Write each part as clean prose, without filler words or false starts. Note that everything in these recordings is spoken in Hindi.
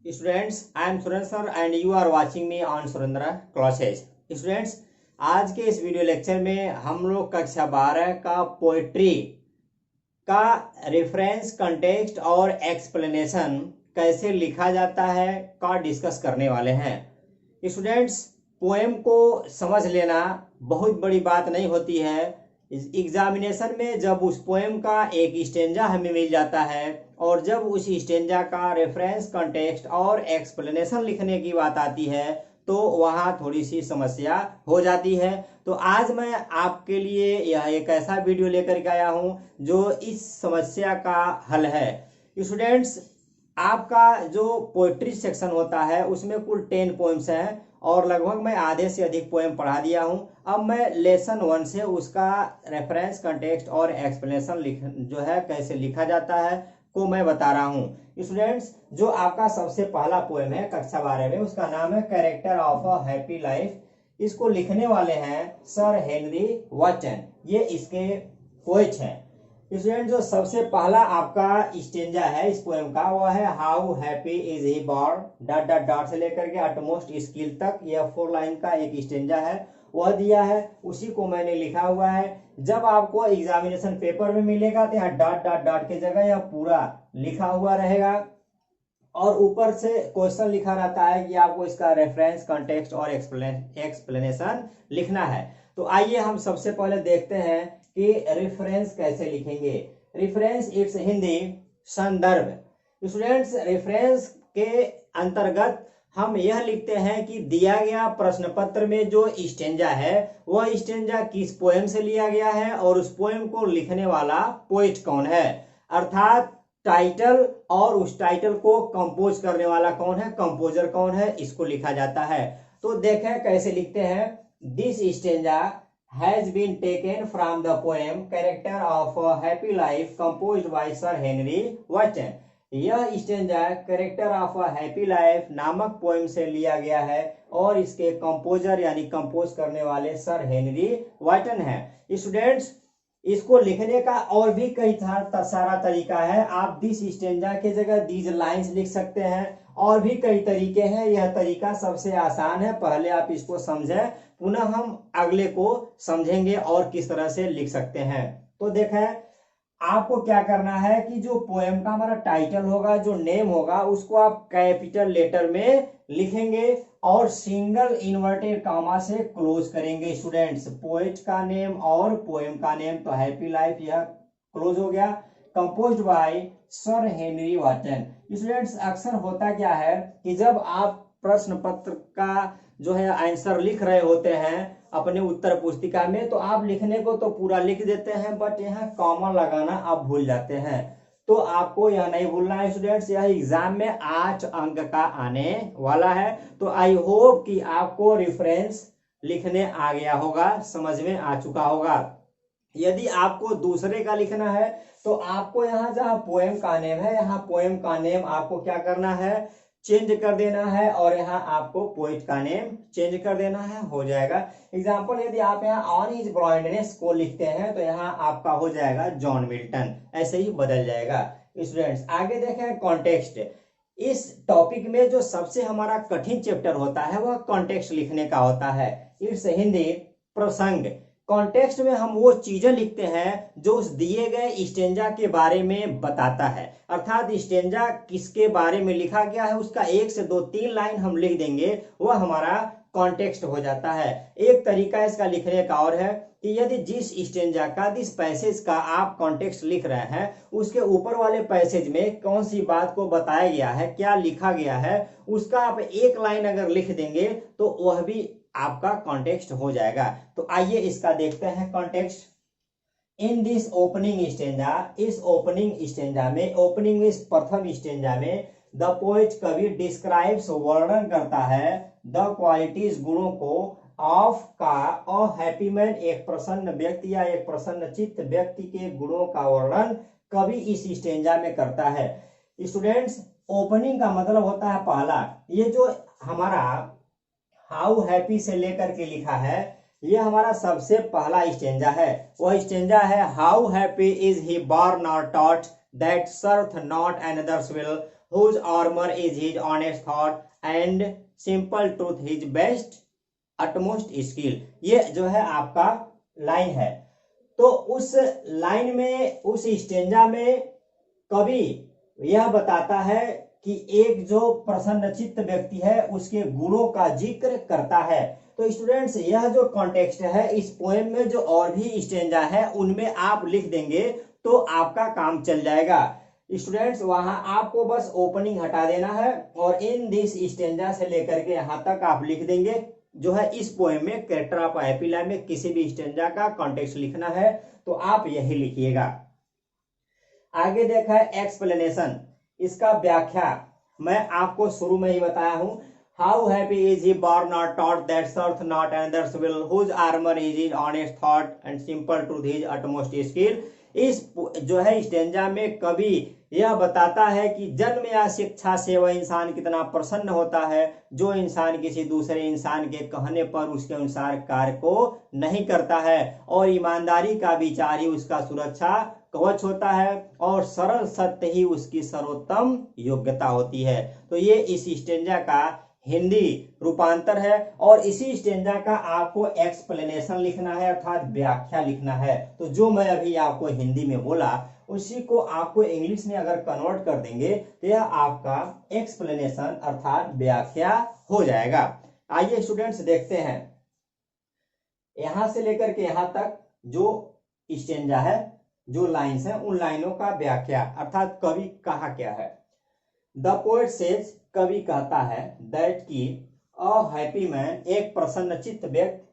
Students, I am Surendra sir and you are watching me on Surendra Classes. Students, आज के इस वीडियो लेक्चर में हम लोग कक्षा 12 का पोएट्री का रेफरेंस, कंटेक्स्ट और एक्सप्लेनेशन कैसे लिखा जाता है का डिस्कस करने वाले हैं। स्टूडेंट्स, पोएम को समझ लेना बहुत बड़ी बात नहीं होती है। एग्जामिनेशन में जब उस पोएम का एक स्टेंजा हमें मिल जाता है और जब उस स्टेंजा का रेफरेंस, कंटेक्स्ट और एक्सप्लेनेशन लिखने की बात आती है तो वहाँ थोड़ी सी समस्या हो जाती है। तो आज मैं आपके लिए यह एक ऐसा वीडियो लेकर के आया हूँ जो इस समस्या का हल है। स्टूडेंट्स, आपका जो पोएट्री सेक्शन होता है उसमें कुल 10 पोएम्स हैं और लगभग मैं आधे से अधिक पोएम पढ़ा दिया हूं। अब मैं लेसन 1 से उसका रेफरेंस, कंटेक्स्ट और एक्सप्लेनेशन जो है कैसे लिखा जाता है को मैं बता रहा हूं। स्टूडेंट्स, जो आपका सबसे पहला पोएम है कक्षा 12 में, उसका नाम है character of a happy life. इसको लिखने वाले हैं सर हेनरी वाटसन। ये इसके पोएट हैं। स्टूडेंट, जो सबसे पहला आपका स्टेंजा है इस पोएम का वो है how happy is he born dot dot dot से लेकर के अटमोस्ट स्किल तक। यह 4 लाइन का एक स्टेंजा है, वह दिया है, उसी को मैंने लिखा हुआ है। जब आपको एग्जामिनेशन पेपर में मिलेगा तो यहाँ डॉट डॉट डॉट की जगह यह पूरा लिखा हुआ रहेगा और ऊपर से क्वेश्चन लिखा रहता है कि आपको इसका रेफरेंस, कॉन्टेक्स्ट और एक्सप्लेनेशन लिखना है। तो आइए हम सबसे पहले देखते हैं कि रेफरेंस कैसे लिखेंगे। रेफरेंस इट्स हिंदी संदर्भ। स्टूडेंट्स, रेफरेंस के अंतर्गत हम यह लिखते हैं कि दिया गया प्रश्न पत्र में जो स्टेंजा है वह स्टेंजा किस पोएम से लिया गया है और उस पोएम को लिखने वाला पोएट कौन है, अर्थात टाइटल, और उस टाइटल को कंपोज करने वाला कौन है, कंपोजर कौन है, इसको लिखा जाता है। तो देखें कैसे लिखते हैं। This stanza has been taken from the poem Character of a Happy Life composed by Sir Henry Watson। यह stanza character of a happy life नामक पोएम से लिया गया है और इसके कंपोजर यानी कंपोज करने वाले सर हेनरी वाटसन है। स्टूडेंट्स, इसको लिखने का और भी कई सारा तरीका है। आप दिस स्टेंजा के जगह दीज लाइंस लिख सकते हैं और भी कई तरीके हैं। यह तरीका सबसे आसान है, पहले आप इसको समझें, पुनः हम अगले को समझेंगे और किस तरह से लिख सकते हैं। तो देखें, आपको क्या करना है कि जो पोएम का हमारा टाइटल होगा, जो नेम होगा, उसको आप कैपिटल लेटर में लिखेंगे और सिंगल इन्वर्टेड कॉमा से क्लोज करेंगे। स्टूडेंट्स, पोएट का नेम और पोएम का नेम, तो हैप्पी लाइफ यह क्लोज हो गया। Composed bye sir Henry Watson. Students, अक्सर होता क्या है कि जब आप प्रश्न पत्र का जो है आंसर लिख रहे होते हैं अपने उत्तर पुस्तिका में, तो आप लिखने को तो पूरा लिख देते हैं बट यहाँ कॉमा लगाना आप भूल जाते हैं। तो आपको यह नहीं भूलना है स्टूडेंट्स। यह एग्जाम में 8 अंक का आने वाला है। तो आई होप कि आपको रेफरेंस लिखने आ गया होगा, समझ में आ चुका होगा। यदि आपको दूसरे का लिखना है तो आपको यहाँ जहाँ पोएम का नेम है, यहाँ पोएम का नेम आपको क्या करना है, चेंज कर देना है और यहाँ आपको पोएट का नेम चेंज कर देना है, हो जाएगा। एग्जाम्पल, यदि आप यहाँ ऑन हिज ब्लाइंडनेस को लिखते हैं तो यहाँ आपका हो जाएगा जॉन मिल्टन, ऐसे ही बदल जाएगा। स्टूडेंट्स, आगे देखें कॉन्टेक्स्ट। इस टॉपिक में जो सबसे हमारा कठिन चैप्टर होता है वह कॉन्टेक्स्ट लिखने का होता है। इट्स हिंदी प्रसंग। कॉन्टेक्स्ट में हम वो चीजें लिखते हैं जो उस दिए गए स्टेंजा के बारे में बताता है, अर्थात स्टेंजा किसके बारे में लिखा गया है उसका 1 से 2, 3 लाइन हम लिख देंगे, वह हमारा कॉन्टेक्स्ट हो जाता है। एक तरीका इसका लिखने का और है कि यदि जिस स्टेंजा का, जिस पैसेज का आप कॉन्टेक्स्ट लिख रहे हैं उसके ऊपर वाले पैसेज में कौन सी बात को बताया गया है, क्या लिखा गया है, उसका आप 1 लाइन अगर लिख देंगे तो वह भी आपका कॉन्टेक्स्ट हो जाएगा। तो आइए इसका देखते हैं context. In this opening stanza, इस ओपनिंग स्टेंजा में, ओपनिंग में प्रथम स्टेंजा में द पोएट कवि डिस्क्राइब्स, वर्णन करता है, द क्वालिटीज, गुणों को, ऑफ का, अ हैप्पी मैन, एक प्रसन्न व्यक्ति या एक प्रसन्न चित्त व्यक्ति के गुणों का वर्णन कवि इस स्टेंजा में करता है। स्टूडेंट्स, ओपनिंग का मतलब होता है पहला। ये जो हमारा हाउ हैप्पी से लेकर के लिखा है ये हमारा सबसे पहला स्टेंजा है। वह स्टेंजा है how happy is he born और taught that serveth not another's will whose armor is his honest thought and simple truth his best utmost skill। ये जो है आपका लाइन है। तो उस लाइन में, उस स्टेंजा में कवि यह बताता है कि एक जो प्रसन्नचित्त व्यक्ति है उसके गुणों का जिक्र करता है। तो स्टूडेंट्स, यह जो कॉन्टेक्स्ट है इस पोएम में, जो और भी स्टेंजा है उनमें आप लिख देंगे तो आपका काम चल जाएगा। स्टूडेंट्स, वहां आपको बस ओपनिंग हटा देना है और इन दिस स्टेंजा से लेकर के यहां तक आप लिख देंगे। जो है इस पोएम में कैरेक्टर ऑफ हैप्पी लाइफ में किसी भी स्टेंजा का कॉन्टेक्स्ट लिखना है तो आप यही लिखिएगा। आगे देखा है एक्सप्लेनेशन, इसका व्याख्या मैं आपको शुरू में ही बताया हूं। How happy is he born not taught that serveth not another's will whose armour is his honest thought and simple truth his utmost skill. इस जो है स्टेंजा में कवि यह बताता है कि जन्म या शिक्षा से वह इंसान कितना प्रसन्न होता है जो इंसान किसी दूसरे इंसान के कहने पर उसके अनुसार कार्य को नहीं करता है, और ईमानदारी का विचार ही उसका सुरक्षा कवच होता है और सरल सत्य ही उसकी सर्वोत्तम योग्यता होती है। तो ये इस स्टेंजा का हिंदी रूपांतर है और इसी स्टेंजा का आपको एक्सप्लेनेशन लिखना है अर्थात व्याख्या लिखना है। तो जो मैं अभी आपको हिंदी में बोला उसी को आपको इंग्लिश में अगर कन्वर्ट कर देंगे तो यह आपका एक्सप्लेनेशन अर्थात व्याख्या हो जाएगा। आइए स्टूडेंट्स देखते हैं, यहां से लेकर के यहां तक जो स्टेंजा है, जो लाइन्स हैं, उन लाइनों का व्याख्या अर्थात कवि कहा क्या है। द पोएट सेज, कवि कहता है, दैट की अ हैप्पी मैन, एक प्रसन्नचित्त व्यक्ति,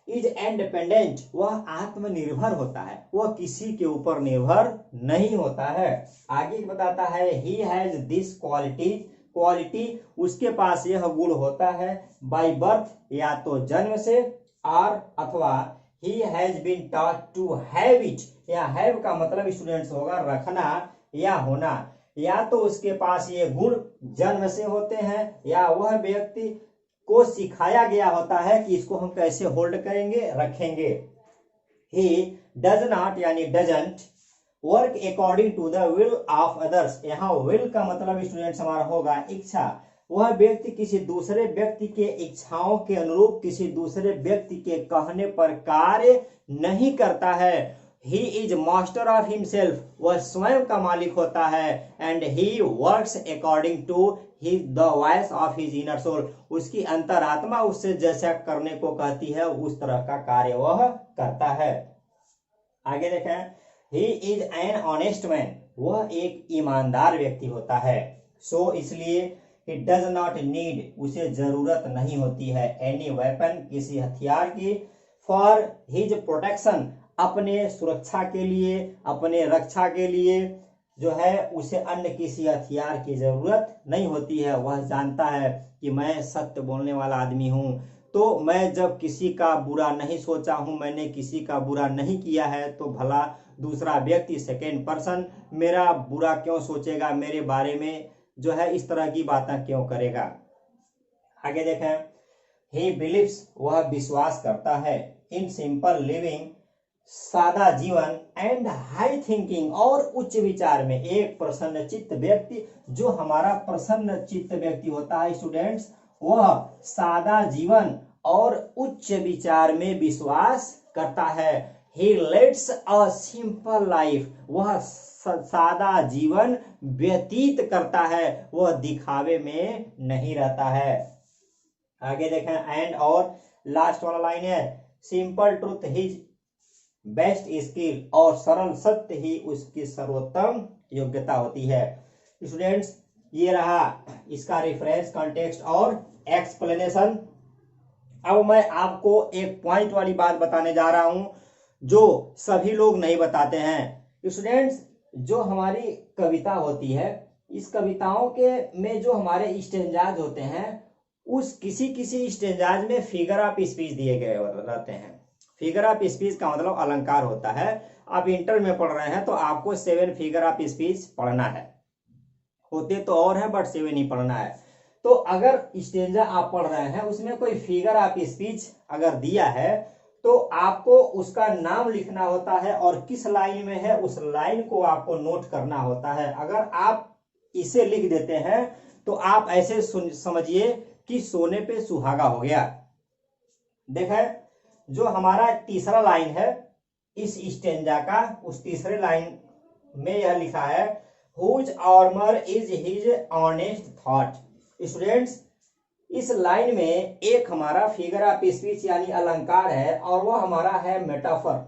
इज इंडिपेंडेंट, वह आत्मनिर्भर होता है, वह किसी के ऊपर निर्भर नहीं होता है। आगे बताता है, ही हैज दिस क्वालिटी, उसके पास यह गुण होता है, बाय बर्थ, या तो जन्म से, और अथवा he has been taught to have it, या हैव का मतलब स्टूडेंट्स होगा रखना या होना, या तो उसके पास ये गुण जन्म से होते हैं या वह व्यक्ति को सिखाया गया होता है कि इसको हम कैसे होल्ड करेंगे, रखेंगे। ही डज नॉट यानी doesn't work according to the will of others, यहाँ विल का मतलब स्टूडेंट्स हमारा होगा इच्छा। वह व्यक्ति किसी दूसरे व्यक्ति के इच्छाओं के अनुरूप किसी दूसरे व्यक्ति के कहने पर कार्य नहीं करता है। He is master of himself, वह स्वयं का मालिक होता है। And he works according to the voice of his inner soul, उसकी अंतरात्मा उससे जैसा करने को कहती है उस तरह का कार्य वह करता है। आगे देखें, he is an honest man, वह एक ईमानदार व्यक्ति होता है। सो इसलिए ही डज नॉट नीड, उसे जरूरत नहीं होती है, एनी वेपन, किसी हथियार की, फॉर हिज प्रोटेक्शन, अपने सुरक्षा के लिए, अपने रक्षा के लिए जो है उसे अन्य किसी हथियार की जरूरत नहीं होती है। वह जानता है कि मैं सत्य बोलने वाला आदमी हूं, तो मैं जब किसी का बुरा नहीं सोचा हूं, मैंने किसी का बुरा नहीं किया है, तो भला दूसरा व्यक्ति सेकेंड पर्सन मेरा बुरा क्यों सोचेगा, मेरे बारे में जो है इस तरह की बातें क्यों करेगा। आगे देखें, ही बिलीव्स, वह विश्वास करता है, इन सिंपल लिविंग, सादा जीवन, एंड हाई थिंकिंग, और उच्च विचार में। एक प्रसन्न चित्त व्यक्ति, जो हमारा प्रसन्न चित्त व्यक्ति होता है स्टूडेंट्स, वह सादा जीवन और उच्च विचार में विश्वास करता है। ही लीड्स अ सिंपल लाइफ, वह सादा जीवन व्यतीत करता है, वह दिखावे में नहीं रहता है। आगे देखें, एंड और लास्ट वाला लाइन है, simple truth his best skill, और सरल सत्य ही उसकी सर्वोत्तम योग्यता होती है। स्टूडेंट्स, ये रहा इसका रेफरेंस, कॉन्टेक्स्ट और एक्सप्लेनेशन। अब मैं आपको एक पॉइंट वाली बात बताने जा रहा हूं जो सभी लोग नहीं बताते हैं। स्टूडेंट्स, जो हमारी कविता होती है, इस कविताओं के में जो हमारे स्टेंजाज होते हैं, उस किसी स्टेंजाज में फिगर ऑफ स्पीच दिए गए रहते हैं। फिगर ऑफ स्पीच का मतलब अलंकार होता है। आप इंटर में पढ़ रहे हैं तो आपको 7 फिगर ऑफ स्पीच पढ़ना है, होते तो और है बट 7 ही पढ़ना है। तो अगर स्टेंजा आप पढ़ रहे हैं उसमें कोई फिगर ऑफ स्पीच अगर दिया है तो आपको उसका नाम लिखना होता है और किस लाइन में है उस लाइन को आपको नोट करना होता है। अगर आप इसे लिख देते हैं तो आप ऐसे समझिए कि सोने पे सुहागा हो गया। देखें, जो हमारा तीसरा लाइन है इस स्टेंजा का, उस तीसरे लाइन में यह लिखा है whose armour is his honest thought. Students, इस लाइन में एक हमारा फिगर ऑफ स्पीच यानी अलंकार है और वह हमारा है मेटाफर।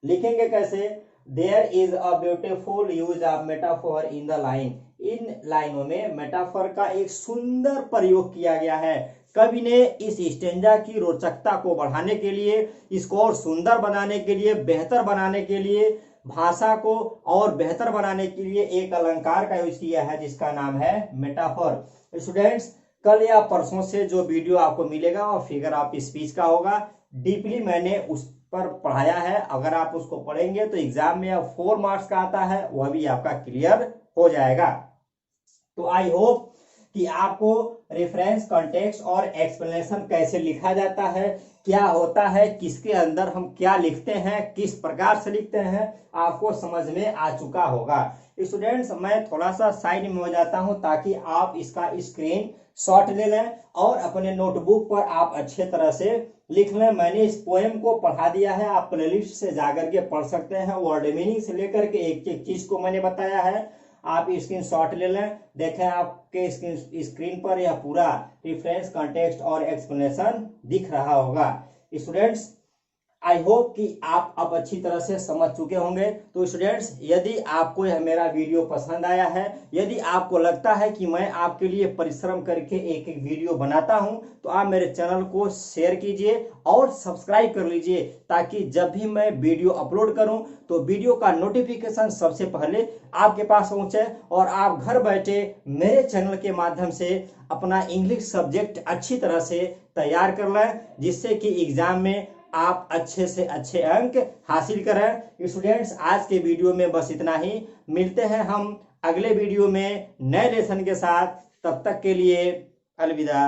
लिखेंगे कैसे? There is a beautiful use of metaphor in the line. इन लाइनों में मेटाफर का एक सुंदर प्रयोग किया गया है। कवि ने इस स्टेंजा की रोचकता को बढ़ाने के लिए, इसको और सुंदर बनाने के लिए, बेहतर बनाने के लिए, भाषा को और बेहतर बनाने के लिए एक अलंकार का यूज किया है जिसका नाम है मेटाफर। स्टूडेंट्स, कल या परसों से जो वीडियो आपको मिलेगा वो फिगर ऑफ स्पीच का होगा। डीपली मैंने उस पर पढ़ाया है। अगर आप उसको पढ़ेंगे तो एग्जाम में 4 मार्क्स का आता है, वह भी आपका क्लियर हो जाएगा। तो आई होप कि आपको रेफरेंस, कॉन्टेक्स्ट और एक्सप्लेनेशन कैसे लिखा जाता है, क्या होता है, किसके अंदर हम क्या लिखते हैं, किस प्रकार से लिखते हैं, आपको समझ में आ चुका होगा। स्टूडेंट्स, मैं थोड़ा सा साइड में हो जाता हूं ताकि आप इसका स्क्रीन शॉट ले लें और अपने नोटबुक पर आप अच्छे तरह से लिख लें। मैंने इस पोएम को पढ़ा दिया है, आप प्लेलिस्ट से जाकर के पढ़ सकते हैं। वर्ड मीनिंग से लेकर के एक एक चीज को मैंने बताया है। आप स्क्रीन शॉट ले लें। देखें, आपके स्क्रीन पर यह पूरा रेफरेंस, कॉन्टेक्स्ट और एक्सप्लेनेशन दिख रहा होगा। स्टूडेंट्स, आई होप कि आप अब अच्छी तरह से समझ चुके होंगे। तो स्टूडेंट्स, यदि आपको यह मेरा वीडियो पसंद आया है, यदि आपको लगता है कि मैं आपके लिए परिश्रम करके एक एक वीडियो बनाता हूं, तो आप मेरे चैनल को शेयर कीजिए और सब्सक्राइब कर लीजिए ताकि जब भी मैं वीडियो अपलोड करूं तो वीडियो का नोटिफिकेशन सबसे पहले आपके पास पहुंचे और आप घर बैठे मेरे चैनल के माध्यम से अपना इंग्लिश सब्जेक्ट अच्छी तरह से तैयार कर लें, जिससे कि एग्जाम में आप अच्छे से अच्छे अंक हासिल करें। स्टूडेंट्स, आज के वीडियो में बस इतना ही। मिलते हैं हम अगले वीडियो में नए लेसन के साथ। तब तक के लिए अलविदा।